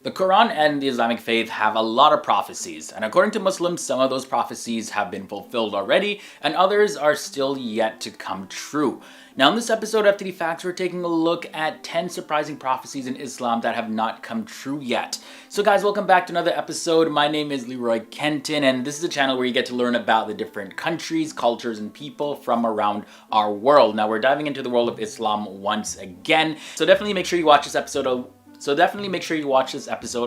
The Quran and the Islamic faith have a lot of prophecies, and according to Muslims, some of those prophecies have been fulfilled already, and others are still yet to come true. Now in this episode of FTD Facts, we're taking a look at 10 surprising prophecies in Islam that have not come true yet. So guys, welcome back to another episode. My name is Leroy Kenton, and this is a channel where you get to learn about the different countries, cultures, and people from around our world. Now we're diving into the world of Islam once again, so definitely make sure you watch this episode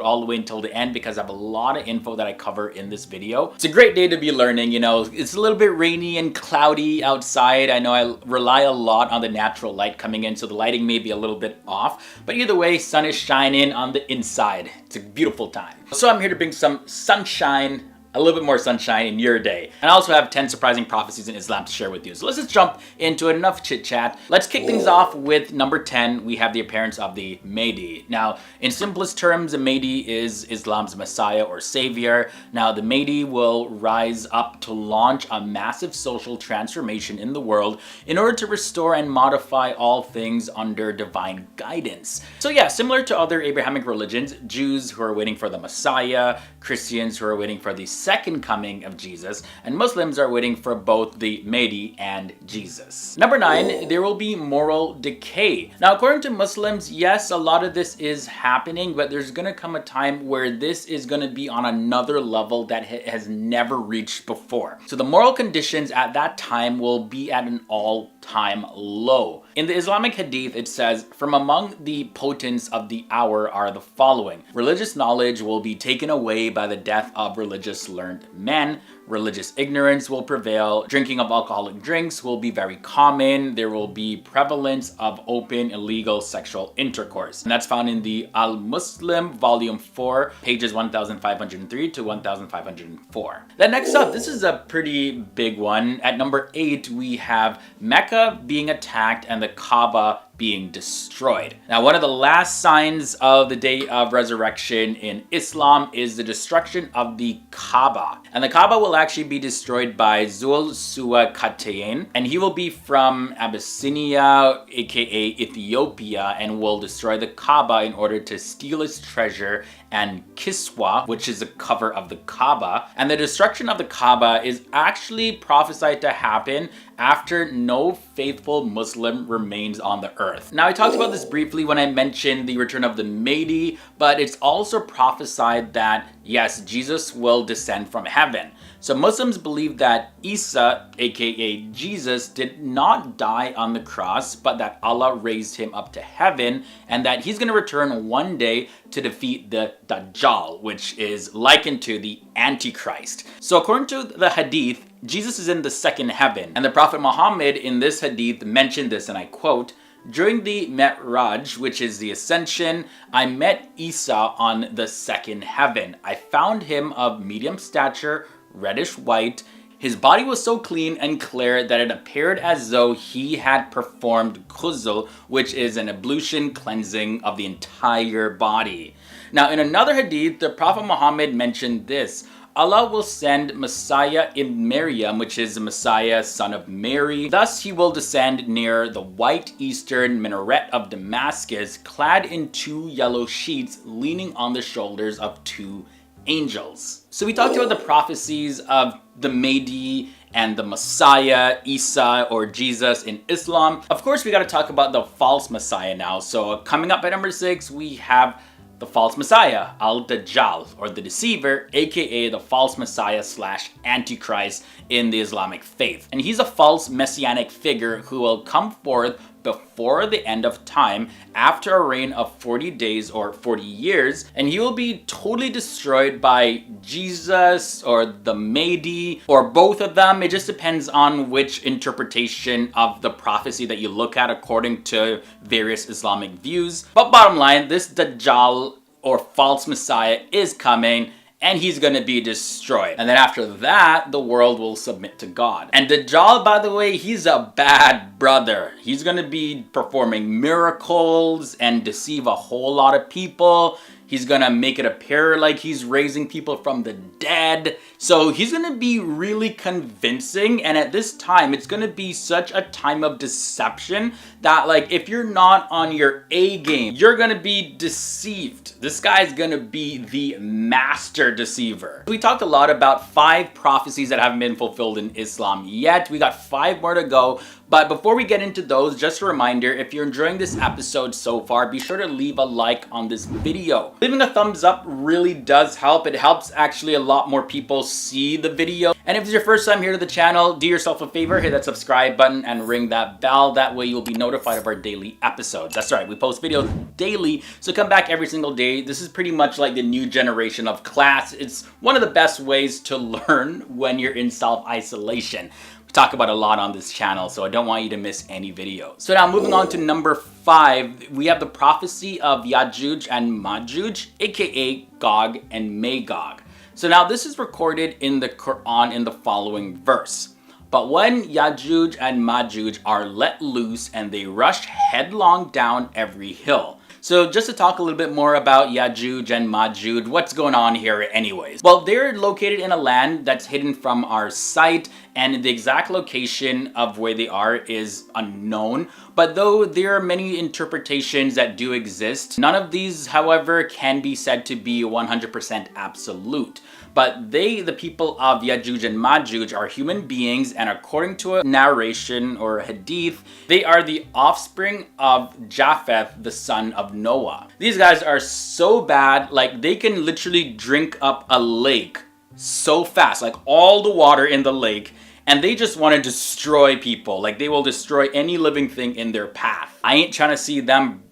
all the way until the end, because I have a lot of info that I cover in this video. It's a great day to be learning, you know. It's a little bit rainy and cloudy outside. I know I rely a lot on the natural light coming in, so the lighting may be a little bit off. But either way, sun is shining on the inside. It's a beautiful time. So I'm here to bring some sunshine, a little bit more sunshine in your day. And I also have 10 surprising prophecies in Islam to share with you. So let's just jump into it. Enough chit chat. Let's kick things off with number 10. We have the appearance of the Mahdi. Now, in simplest terms, the Mahdi is Islam's Messiah or Savior. Now, the Mahdi will rise up to launch a massive social transformation in the world in order to restore and modify all things under divine guidance. So yeah, similar to other Abrahamic religions, Jews who are waiting for the Messiah, Christians who are waiting for the second coming of Jesus, and Muslims are waiting for both the Mahdi and Jesus. Number 9, there will be moral decay. Now, according to Muslims, yes, a lot of this is happening, but there's gonna come a time where this is gonna be on another level that has never reached before. So the moral conditions at that time will be at an all-time low. In the Islamic Hadith, it says, "From among the potents of the hour are the following. Religious knowledge will be taken away by the death of religious learned men. Religious ignorance will prevail. Drinking of alcoholic drinks will be very common. There will be prevalence of open illegal sexual intercourse." And that's found in the Al-Muslim, volume 4, pages 1503 to 1504. Then next up, this is a pretty big one. At number 8, we have Mecca being attacked and the Kaaba being destroyed. Now, one of the last signs of the day of resurrection in Islam is the destruction of the Kaaba. And the Kaaba will actually be destroyed by Zul Suwakatayn, and he will be from Abyssinia, aka Ethiopia, and will destroy the Kaaba in order to steal its treasure and Kiswa, which is the cover of the Kaaba. And the destruction of the Kaaba is actually prophesied to happen after no faithful Muslim remains on the earth. Now, I talked about this briefly when I mentioned the return of the Mahdi, but it's also prophesied that, yes, Jesus will descend from heaven. So Muslims believe that Isa, aka Jesus, did not die on the cross, but that Allah raised him up to heaven, and that he's going to return one day to defeat the Dajjal, which is likened to the Antichrist. So according to the Hadith, Jesus is in the second heaven, and the Prophet Muhammad in this Hadith mentioned this, and I quote, "During the Mi'raj, which is the ascension, I met Isa on the second heaven. I found him of medium stature, reddish white. His body was so clean and clear that it appeared as though he had performed ghusl, which is an ablution cleansing of the entire body." Now, in another hadith, the Prophet Muhammad mentioned this: "Allah will send Messiah in Maryam," which is the Messiah, son of Mary. "Thus he will descend near the white eastern minaret of Damascus, clad in 2 yellow sheets, leaning on the shoulders of 2 angels." So we talked about the prophecies of the Mahdi and the Messiah, Isa or Jesus in Islam. Of course, we got to talk about the false Messiah now. So coming up at number 6, we have the false Messiah, Al-Dajjal, or the deceiver, aka the false Messiah / Antichrist in the Islamic faith. And he's a false messianic figure who will come forth before the end of time after a reign of 40 days or 40 years, and he will be totally destroyed by Jesus or the Mahdi or both of them. It just depends on which interpretation of the prophecy that you look at according to various Islamic views. But bottom line, this Dajjal or false Messiah is coming, and he's gonna be destroyed. And then after that, the world will submit to God. And Dajjal, by the way, he's a bad brother. He's gonna be performing miracles and deceive a whole lot of people. He's gonna make it appear like he's raising people from the dead. So he's gonna be really convincing, and at this time, it's gonna be such a time of deception that, like, if you're not on your A game, you're gonna be deceived. This guy's gonna be the master deceiver. We talked a lot about 5 prophecies that haven't been fulfilled in Islam yet. We got 5 more to go. But before we get into those, just a reminder, if you're enjoying this episode so far, be sure to leave a like on this video. Leaving a thumbs up really does help. It helps actually a lot more people see the video. And if it's your first time here to the channel, do yourself a favor, hit that subscribe button and ring that bell. That way you'll be notified of our daily episodes. That's right, we post videos daily, so come back every single day. This is pretty much like the new generation of class. It's one of the best ways to learn when you're in self-isolation. We talk about a lot on this channel, so I don't want you to miss any videos. So now moving on to number 5, we have the prophecy of Yajuj and Majuj, aka Gog and Magog. So now this is recorded in the Quran in the following verse. But when Yajuj and Majuj are let loose and they rush headlong down every hill. So just to talk a little bit more about Yajuj and Majuj, what's going on here anyways? Well, they're located in a land that's hidden from our sight, and the exact location of where they are is unknown. But though there are many interpretations that do exist, none of these, however, can be said to be 100% absolute. But they, the people of Yajuj and Majuj, are human beings, and according to a narration or hadith, they are the offspring of Japheth, the son of Noah. These guys are so bad, like they can literally drink up a lake so fast, like all the water in the lake, and they just want to destroy people. Like they will destroy any living thing in their path. I ain't trying to see them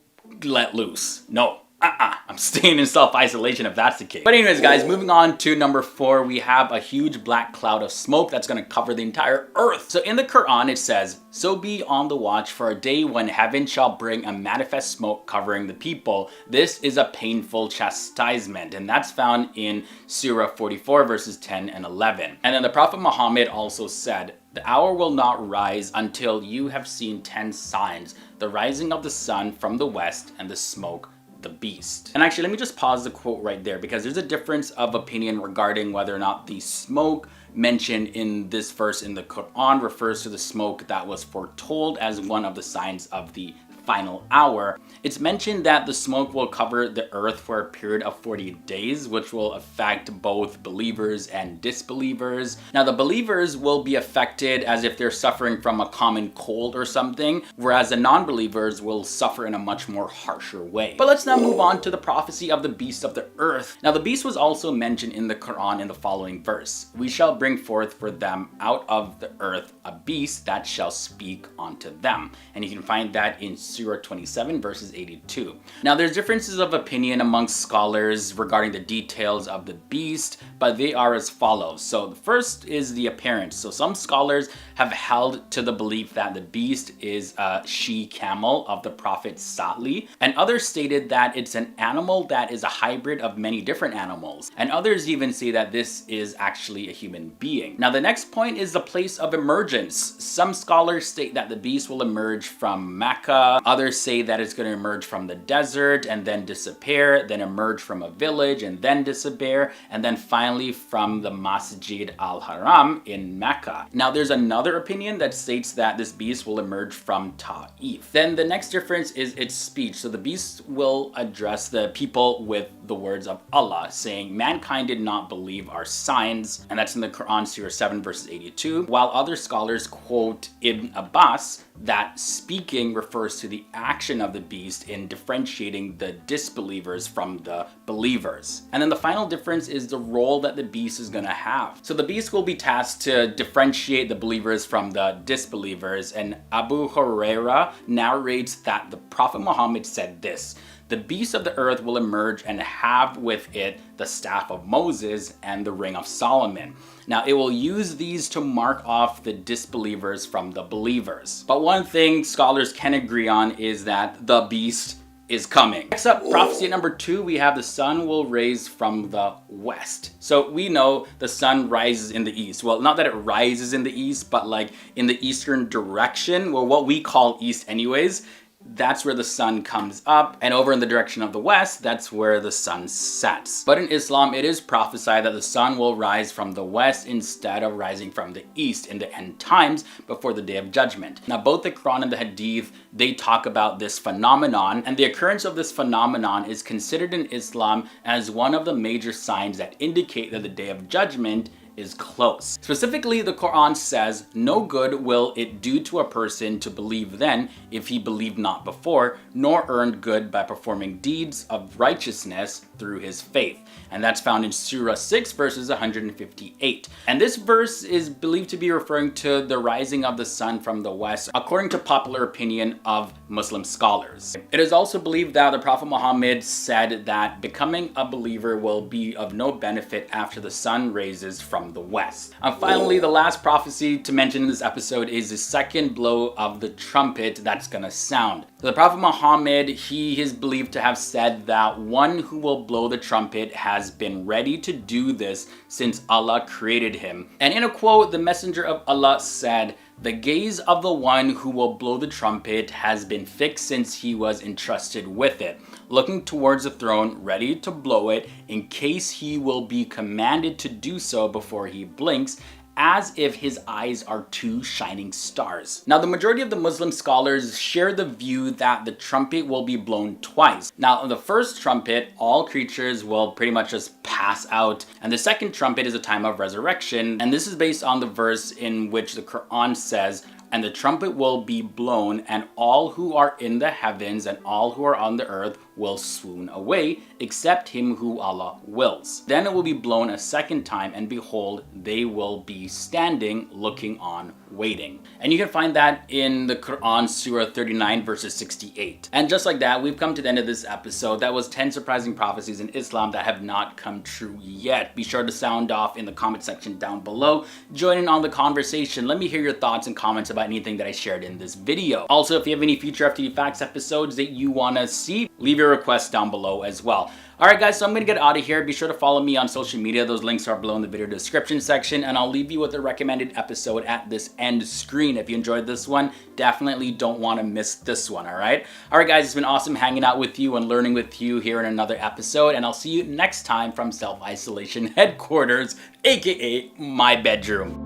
let loose. No. I'm staying in self-isolation if that's the case. But anyways, guys, moving on to number 4, we have a huge black cloud of smoke that's going to cover the entire earth. So in the Quran, it says, "So be on the watch for a day when heaven shall bring a manifest smoke covering the people. This is a painful chastisement." And that's found in Surah 44, verses 10 and 11. And then the Prophet Muhammad also said, "The hour will not rise until you have seen 10 signs, the rising of the sun from the west and the smoke the beast." And actually, let me just pause the quote right there, because there's a difference of opinion regarding whether or not the smoke mentioned in this verse in the Quran refers to the smoke that was foretold as one of the signs of the final hour. It's mentioned that the smoke will cover the earth for a period of 40 days, which will affect both believers and disbelievers. Now, the believers will be affected as if they're suffering from a common cold or something, whereas the non-believers will suffer in a much more harsher way. But let's now move on to the prophecy of the beast of the earth. Now, the beast was also mentioned in the Quran in the following verse. "We shall bring forth for them out of the earth a beast that shall speak unto them." And you can find that in Surah 27, verses 82. Now, there's differences of opinion amongst scholars regarding the details of the beast, but they are as follows. So the first is the appearance. So some scholars have held to the belief that the beast is a she-camel of the prophet Salih, and others stated that it's an animal that is a hybrid of many different animals, and others even say that this is actually a human being. Now, the next point is the place of emergence. Some scholars state that the beast will emerge from Mecca. Others say that it's going to emerge from the desert and then disappear, then emerge from a village and then disappear, and then finally from the Masjid al-Haram in Mecca. Now, there's another opinion that states that this beast will emerge from Ta'if. Then the next difference is its speech. So the beast will address the people with the words of Allah, saying, "Mankind did not believe our signs," and that's in the Quran, Surah 7, verses 82, while other scholars quote Ibn Abbas that speaking refers to the action of the beast in differentiating the disbelievers from the believers. And then the final difference is the role that the beast is going to have. So the beast will be tasked to differentiate the believers from the disbelievers, and Abu Huraira narrates that the Prophet Muhammad said this: "The beast of the earth will emerge and have with it the staff of Moses and the ring of Solomon. Now, it will use these to mark off the disbelievers from the believers." But one thing scholars can agree on is that the beast is coming. Next up, prophecy number 2, we have the sun will rise from the west. So we know the sun rises in the east. Well, not that it rises in the east, but like in the eastern direction, or what we call east anyways. that's where the sun comes up, and over in the direction of the west, that's where the sun sets. But in Islam, it is prophesied that the sun will rise from the west instead of rising from the east in the end times before the day of judgment. Now, both the Quran and the Hadith, they talk about this phenomenon, and the occurrence of this phenomenon is considered in Islam as one of the major signs that indicate that the day of judgment is close. Specifically, the Quran says, "No good will it do to a person to believe then, if he believed not before, nor earned good by performing deeds of righteousness through his faith." And that's found in Surah 6 verses 158. And this verse is believed to be referring to the rising of the sun from the west, according to popular opinion of Muslim scholars. It is also believed that the Prophet Muhammad said that becoming a believer will be of no benefit after the sun raises from the west. And finally, the last prophecy to mention in this episode is the second blow of the trumpet that's gonna sound. The Prophet Muhammad, he is believed to have said that one who will blow the trumpet has been ready to do this since Allah created him. And in a quote, the Messenger of Allah said, "The gaze of the one who will blow the trumpet has been fixed since he was entrusted with it, looking towards the throne, ready to blow it in case he will be commanded to do so before he blinks, as if his eyes are two shining stars." Now, the majority of the Muslim scholars share the view that the trumpet will be blown twice. Now, on the first trumpet, all creatures will pretty much just pass out, and the second trumpet is a time of resurrection, and this is based on the verse in which the Quran says, "And the trumpet will be blown, and all who are in the heavens and all who are on the earth will swoon away, except him who Allah wills. Then it will be blown a second time, and behold, they will be standing, looking on, waiting." And you can find that in the Quran, Surah 39, verses 68. And just like that, we've come to the end of this episode. That was 10 surprising prophecies in Islam that have not come true yet. Be sure to sound off in the comment section down below. Join in on the conversation. Let me hear your thoughts and comments about anything that I shared in this video. Also, if you have any future FTD Facts episodes that you want to see, leave your requests down below as well. Alright guys, so I'm going to get out of here. Be sure to follow me on social media. Those links are below in the video description section, and I'll leave you with a recommended episode at this end screen. If you enjoyed this one, definitely don't want to miss this one, alright? Alright guys, it's been awesome hanging out with you and learning with you here in another episode, and I'll see you next time from Self-Isolation Headquarters, aka my bedroom.